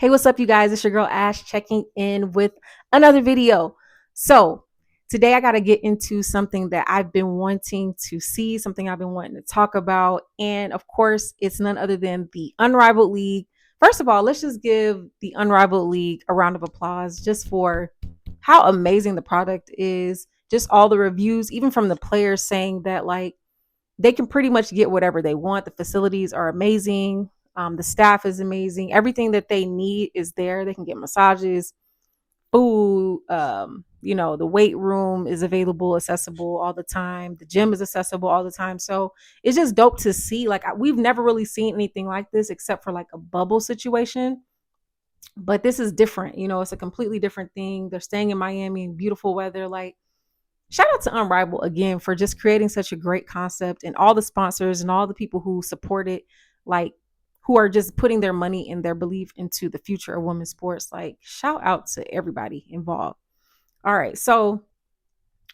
Hey, what's up, you guys? It's your girl Ash checking in with another video. So, today I got to get into something that I've been wanting to see, something I've been wanting to talk about. And of course, it's none other than the Unrivaled League. First of all, let's just give the Unrivaled League a round of applause just for how amazing the product is. Just all the reviews, even from the players saying that, like, they can pretty much get whatever they want. The facilities are amazing. The staff is amazing. Everything that they need is there. They can get massages, food. The weight room is available, accessible all the time. The gym is accessible all the time. So it's just dope to see. Like, we've never really seen anything like this except for like a bubble situation. But this is different. It's a completely different thing. They're staying in Miami in beautiful weather. Like, shout out to Unrivaled again for just creating such a great concept, and all the sponsors and all the people who support it, like, who are just putting their money and their belief into the future of women's sports. Like, shout out to everybody involved. All right. So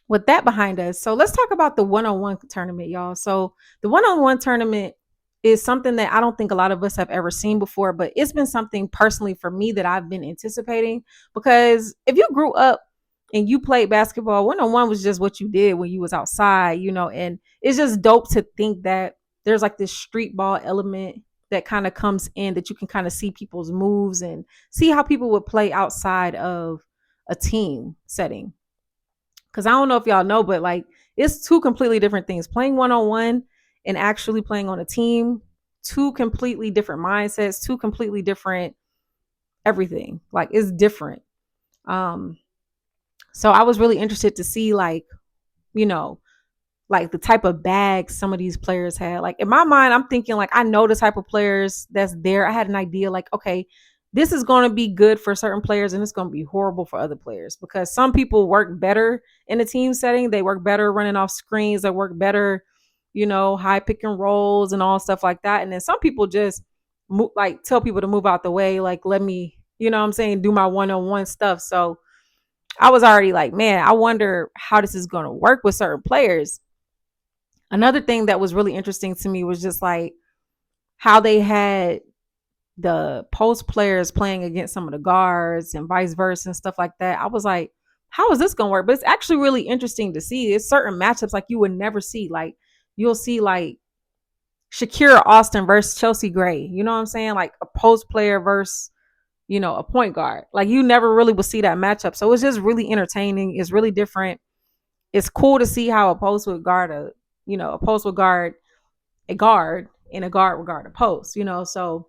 with that behind us, so let's talk about the one-on-one tournament, y'all. So the one-on-one tournament is something that I don't think a lot of us have ever seen before, but it's been something personally for me that I've been anticipating, because if you grew up and you played basketball, one-on-one was just what you did when you was outside, and it's just dope to think that there's like this street ball element that kind of comes in, that you can kind of see people's moves and see how people would play outside of a team setting. Because I don't know if y'all know, but like, it's two completely different things. Playing one-on-one and actually playing on a team, two completely different mindsets, two completely different everything. Like, it's different. Um, so I was really interested to see, like, you know, like the type of bags some of these players had. Like, in my mind, I'm thinking, like, I know the type of players that's there. I had an idea, like, okay, this is going to be good for certain players and it's going to be horrible for other players, because some people work better in a team setting. They work better running off screens. They work better, high pick and rolls and all stuff like that. And then some people just like tell people to move out the way. Like, let me, what I'm saying, do my one-on-one stuff. So I was already like, man, I wonder how this is going to work with certain players. Another thing that was really interesting to me was just like how they had the post players playing against some of the guards and vice versa and stuff like that. I was like, how is this going to work? But it's actually really interesting to see. It's certain matchups like you would never see. Like, you'll see like Shakira Austin versus Chelsea Gray. You know what I'm saying? Like a post player versus, a point guard. Like, you never really would see that matchup. So it's just really entertaining. It's really different. It's cool to see how a post would guard a post would guard a guard, and a guard would guard a post, So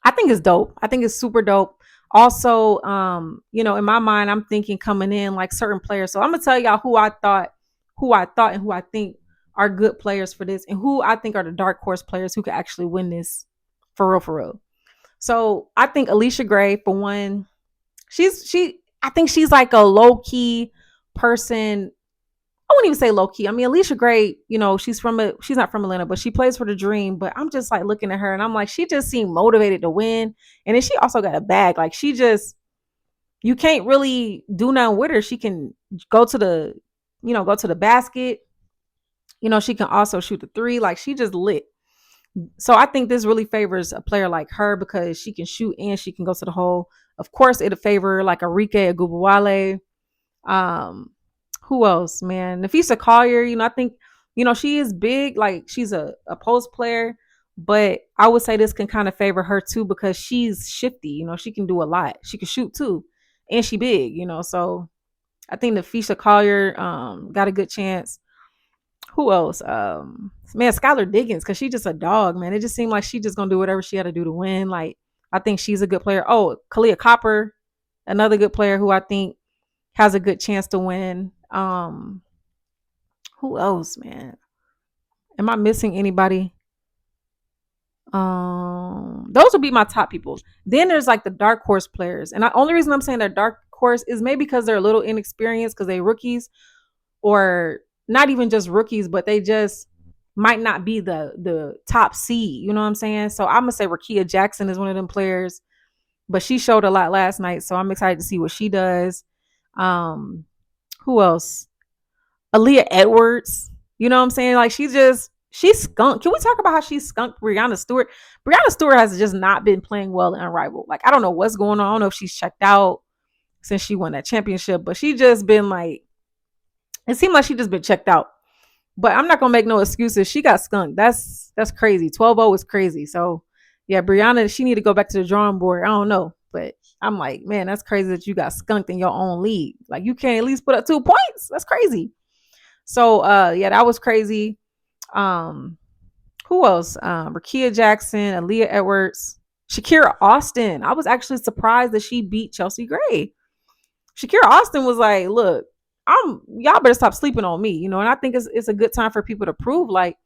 I think it's dope. I think it's super dope. Also, in my mind, I'm thinking coming in like certain players. So I'm gonna tell y'all who I thought and who I think are good players for this, and who I think are the dark horse players who could actually win this for real, for real. So I think Alicia Gray, for one, I think she's like a low key person. I wouldn't even say low key. I mean, Alicia Gray, she's not from Atlanta, but she plays for the Dream. But I'm just like looking at her and I'm like, she just seemed motivated to win. And then she also got a bag. Like, you can't really do nothing with her. She can go to the basket. She can also shoot the three. Like, she just lit. So I think this really favors a player like her, because she can shoot and she can go to the hole. Of course, it'll favor like Arike Agubawale. Who else, man? Nafisa Collier, I think, she is big. Like, she's a post player, but I would say this can kind of favor her too, because she's shifty. She can do a lot. She can shoot too. And she big, so I think Nafisa Collier got a good chance. Who else? Man, Skylar Diggins, because she's just a dog, man. It just seemed like she just gonna do whatever she had to do to win. Like, I think she's a good player. Oh, Kalia Copper, another good player who I think has a good chance to win. Who else, man? Am I missing anybody? Those would be my top people. Then there's like the dark horse players, and the only reason I'm saying they're dark horse is maybe because they're a little inexperienced, because they rookies, or not even just rookies, but they just might not be the top seed. You know what I'm saying? So I'm gonna say Rakia Jackson is one of them players, but she showed a lot last night, so I'm excited to see what she does. Who else? Aaliyah Edwards. You know what I'm saying? Like, she's She skunked. Can we talk about how she skunked Brianna Stewart? Brianna Stewart has just not been playing well in Unrivaled. Like, I don't know what's going on. I don't know if she's checked out since she won that championship, but she just been like, it seemed like she just been checked out. But I'm not gonna make no excuses. She got skunked. That's crazy. 12-0 is crazy. So yeah, Brianna, she need to go back to the drawing board. I don't know. But I'm like, man, that's crazy that you got skunked in your own league. Like, you can't at least put up 2 points. That's crazy. So yeah, that was crazy. Um, who else? Rakia Jackson, Aaliyah Edwards, Shakira Austin. I was actually surprised that she beat Chelsea Gray. Shakira Austin was like, look, y'all better stop sleeping on me, and I think it's a good time for people to prove, like,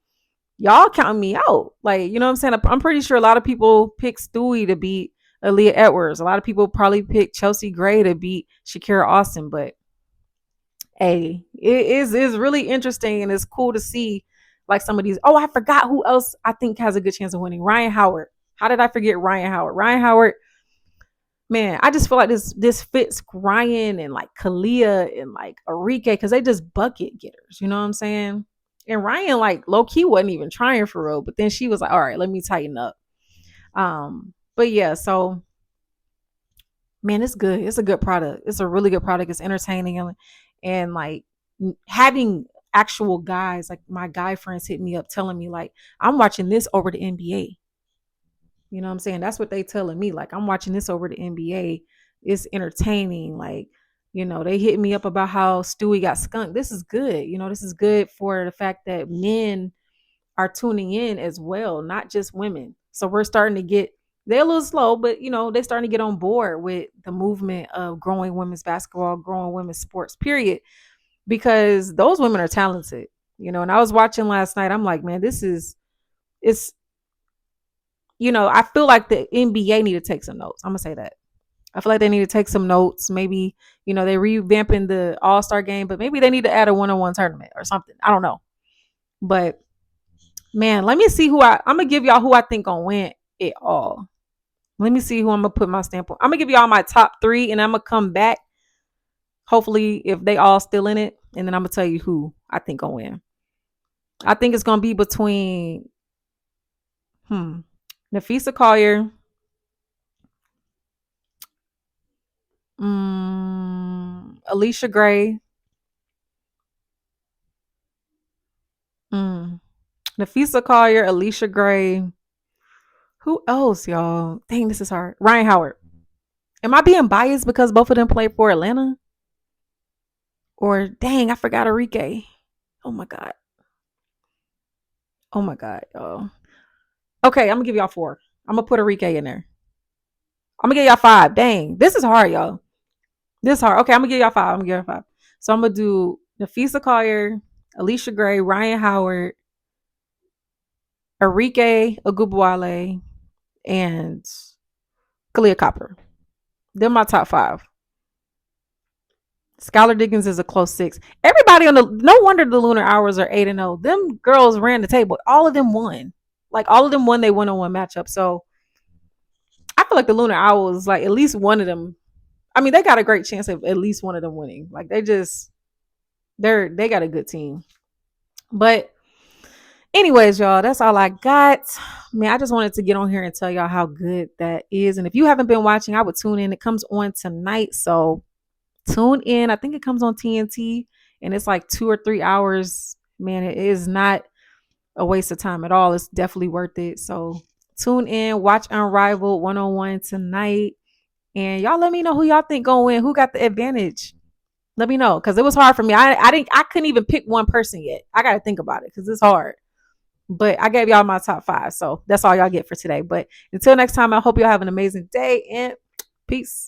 y'all counting me out. Like, you know what I'm saying? I'm pretty sure a lot of people picked Stewie to beat Aaliyah Edwards. A lot of people probably picked Chelsea Gray to beat Shakira Austin, but hey, it is really interesting, and it's cool to see like some of these. Oh, I forgot who else I think has a good chance of winning. Ryan Howard. How did I forget Ryan Howard? Ryan Howard, man, I just feel like this fits Ryan and like Kalia and like Arike because they just bucket getters. You know what I'm saying? And Ryan, like, low key wasn't even trying for real, but then she was like, all right, let me tighten up. But yeah, so man, it's good. It's a good product. It's a really good product. It's entertaining, and like having actual guys, like my guy friends hit me up telling me like, I'm watching this over the NBA. You know what I'm saying? That's what they telling me. Like, I'm watching this over the NBA. It's entertaining. Like, they hit me up about how Stewie got skunked. This is good. This is good for the fact that men are tuning in as well, not just women. So we're starting to get, they're a little slow, but they're starting to get on board with the movement of growing women's basketball, growing women's sports, period. Because those women are talented. And I was watching last night. I'm like, man, it's I feel like the NBA need to take some notes. I'm gonna say that. I feel like they need to take some notes. Maybe, they revamping the All-Star game, but maybe they need to add a one-on-one tournament or something. I don't know. But man, let me see I'm gonna give y'all who I think gonna win it all. Let me see who I'm gonna put my stamp on. I'm gonna give y'all my top 3, and I'm gonna come back. Hopefully, if they all still in it, and then I'm gonna tell you who I think gonna win. I think it's gonna be between Nafisa Collier, Alicia Gray, Nafisa Collier, Alicia Gray. Who else, y'all? Dang, this is hard. Ryan Howard. Am I being biased because both of them played for Atlanta? Or dang, I forgot Arike. Oh my god. Oh my god, y'all. Okay, I'm gonna give y'all 4. I'm gonna put Arike in there. I'm gonna give y'all 5. Dang, this is hard, y'all. This is hard. Okay, I'm gonna give y'all 5. I'm gonna give y'all 5. So I'm gonna do Nafisa Collier, Alicia Gray, Ryan Howard, Arike Ogunbowale, and Kalia Copper. They're my top 5. Skylar Diggins is a close 6. Everybody no wonder the Lunar Hours are 8-0. Them girls ran the table. All of them won. Like, all of them won they one-on-one matchup. So I feel like the Lunar Owls, like, at least one of them, I mean, they got a great chance of at least one of them winning. Like, they got a good team. But anyways, y'all, that's all I got. Man, I just wanted to get on here and tell y'all how good that is. And if you haven't been watching, I would tune in. It comes on tonight. So tune in. I think it comes on TNT, and it's like 2 or 3 hours. Man, it is not a waste of time at all. It's definitely worth it. So tune in, watch Unrivaled 101 tonight, and y'all let me know who y'all think gonna win. Who got the advantage? Let me know, because it was hard for me. I couldn't even pick one person yet. I got to think about it because it's hard. But I gave y'all my top 5, so that's all y'all get for today. But until next time, I hope y'all have an amazing day, and peace.